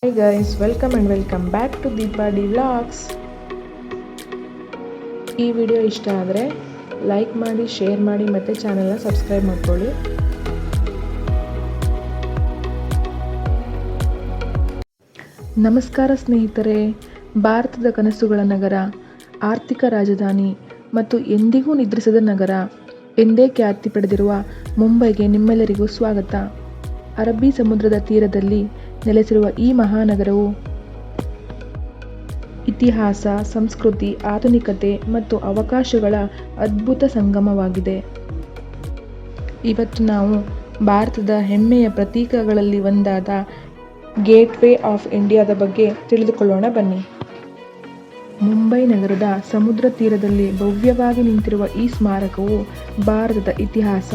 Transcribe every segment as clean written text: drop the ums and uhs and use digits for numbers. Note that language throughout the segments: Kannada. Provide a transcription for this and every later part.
Hi guys, welcome back to Deepadi Vlogs. ಈ ವಿಡಿಯೋ ಇಷ್ಟ ಆದರೆ ಲೈಕ್ ಮಾಡಿ, ಶೇರ್ ಮಾಡಿ ಮತ್ತು ಚಾನೆಲ್ನ ಸಬ್ಸ್ಕ್ರೈಬ್ ಮಾಡ್ಕೊಳ್ಳಿ. ನಮಸ್ಕಾರ ಸ್ನೇಹಿತರೆ. ಭಾರತದ ಕನಸುಗಳ ನಗರ, ಆರ್ಥಿಕ ರಾಜಧಾನಿ ಮತ್ತು ಎಂದಿಗೂ ನಿದ್ರಿಸದ ನಗರ ಎಂದೇ ಖ್ಯಾತಿ ಪಡೆದಿರುವ ಮುಂಬೈಗೆ ನಿಮ್ಮೆಲ್ಲರಿಗೂ ಸ್ವಾಗತ. ಅರಬ್ಬಿ ಸಮುದ್ರದ ತೀರದಲ್ಲಿ ನೆಲೆಸಿರುವ ಈ ಮಹಾನಗರವು ಇತಿಹಾಸ, ಸಂಸ್ಕೃತಿ, ಆಧುನಿಕತೆ ಮತ್ತು ಅವಕಾಶಗಳ ಅದ್ಭುತ ಸಂಗಮವಾಗಿದೆ. ಇವತ್ತು ನಾವು ಭಾರತದ ಹೆಮ್ಮೆಯ ಪ್ರತೀಕಗಳಲ್ಲಿ ಒಂದಾದ ಗೇಟ್ವೇ ಆಫ್ ಇಂಡಿಯಾದ ಬಗ್ಗೆ ತಿಳಿದುಕೊಳ್ಳೋಣ ಬನ್ನಿ. ಮುಂಬೈ ನಗರದ ಸಮುದ್ರ ತೀರದಲ್ಲಿ ಭವ್ಯವಾಗಿ ನಿಂತಿರುವ ಈ ಸ್ಮಾರಕವು ಭಾರತದ ಇತಿಹಾಸ,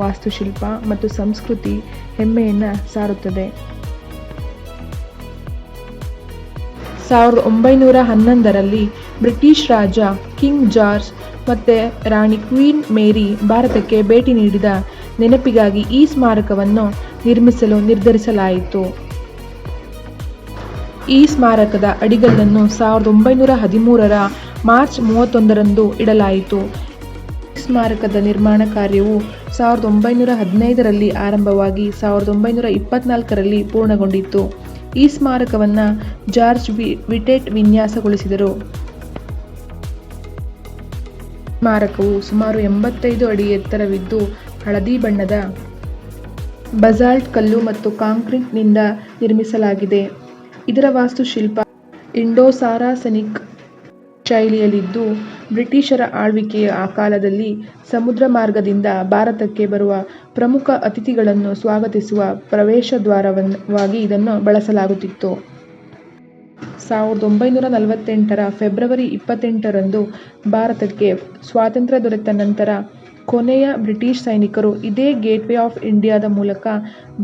ವಾಸ್ತುಶಿಲ್ಪ ಮತ್ತು ಸಂಸ್ಕೃತಿ ಹೆಮ್ಮೆಯನ್ನು ಸಾರುತ್ತದೆ. 1911ರಲ್ಲಿ ಬ್ರಿಟಿಷ್ ರಾಜ ಕಿಂಗ್ ಜಾರ್ಜ್ ಮತ್ತು ರಾಣಿ ಕ್ವೀನ್ ಮೇರಿ ಭಾರತಕ್ಕೆ ಭೇಟಿ ನೀಡಿದ ನೆನಪಿಗಾಗಿ ಈ ಸ್ಮಾರಕವನ್ನು ನಿರ್ಮಿಸಲು ನಿರ್ಧರಿಸಲಾಯಿತು. ಈ ಸ್ಮಾರಕದ ಅಡಿಗಲ್ಲನ್ನು 1913ರ ಮಾರ್ಚ್ 31ರಂದು ಇಡಲಾಯಿತು. ಈ ಸ್ಮಾರಕದ ನಿರ್ಮಾಣ ಕಾರ್ಯವು 1915ರಲ್ಲಿ ಆರಂಭವಾಗಿ 1924ರಲ್ಲಿ ಪೂರ್ಣಗೊಂಡಿತು. ಈ ಸ್ಮಾರಕವನ್ನು ಜಾರ್ಜ್ ವಿಟೆಟ್ ವಿನ್ಯಾಸಗೊಳಿಸಿದರು. ಸ್ಮಾರಕವು ಸುಮಾರು 85 ಅಡಿ ಎತ್ತರವಿದ್ದು ಹಳದಿ ಬಣ್ಣದ ಬಸಾಲ್ಟ್ ಕಲ್ಲು ಮತ್ತು ಕಾಂಕ್ರೀಟ್ನಿಂದ ನಿರ್ಮಿಸಲಾಗಿದೆ. ಇದರ ವಾಸ್ತುಶಿಲ್ಪ ಇಂಡೋ-ಸಾರಾಸೆನಿಕ್ ಶೈಲಿಯಲ್ಲಿದ್ದು, ಬ್ರಿಟಿಷರ ಆಳ್ವಿಕೆಯ ಕಾಲದಲ್ಲಿ ಸಮುದ್ರ ಮಾರ್ಗದಿಂದ ಭಾರತಕ್ಕೆ ಬರುವ ಪ್ರಮುಖ ಅತಿಥಿಗಳನ್ನು ಸ್ವಾಗತಿಸುವ ಪ್ರವೇಶದ್ವಾರವಾಗಿ ಇದನ್ನು ಬಳಸಲಾಗುತ್ತಿತ್ತು. 1948ರ ಫೆಬ್ರವರಿ 28ರಂದು ಭಾರತಕ್ಕೆ ಸ್ವಾತಂತ್ರ್ಯ ದೊರೆತ ನಂತರ ಕೊನೆಯ ಬ್ರಿಟಿಷ್ ಸೈನಿಕರು ಇದೇ ಗೇಟ್ವೇ ಆಫ್ ಇಂಡಿಯಾದ ಮೂಲಕ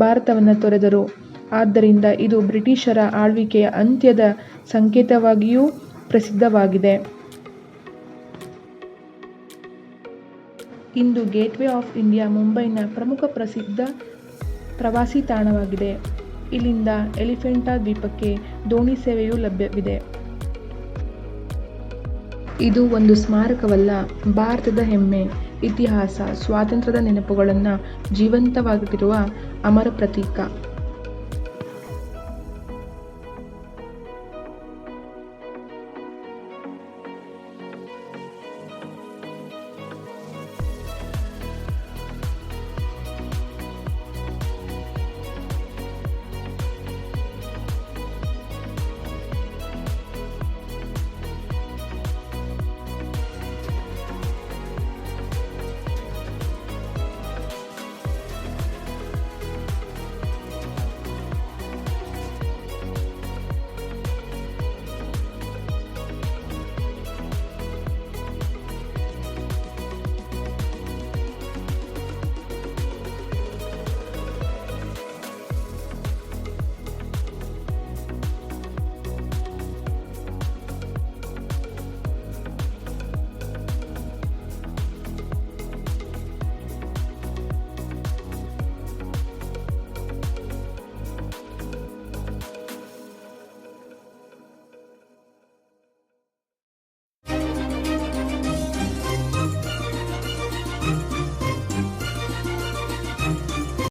ಭಾರತವನ್ನು ತೊರೆದರು. ಆದ್ದರಿಂದ ಇದು ಬ್ರಿಟಿಷರ ಆಳ್ವಿಕೆಯ ಅಂತ್ಯದ ಸಂಕೇತವಾಗಿಯೂ ಪ್ರಸಿದ್ಧವಾಗಿದೆ. ಇಂದು ಗೇಟ್ವೇ ಆಫ್ ಇಂಡಿಯಾ ಮುಂಬೈನ ಪ್ರಮುಖ ಪ್ರಸಿದ್ಧ ಪ್ರವಾಸಿ ತಾಣವಾಗಿದೆ. ಇಲ್ಲಿಂದ ಎಲಿಫೆಂಟಾ ದ್ವೀಪಕ್ಕೆ ದೋಣಿ ಸೇವೆಯೂ ಲಭ್ಯವಿದೆ. ಇದು ಒಂದು ಸ್ಮಾರಕವಲ್ಲ, ಭಾರತದ ಹೆಮ್ಮೆ, ಇತಿಹಾಸ, ಸ್ವಾತಂತ್ರ್ಯದ ನೆನಪುಗಳನ್ನು ಜೀವಂತವಾಗಿಟ್ಟಿರುವ ಅಮರ ಪ್ರತೀಕ.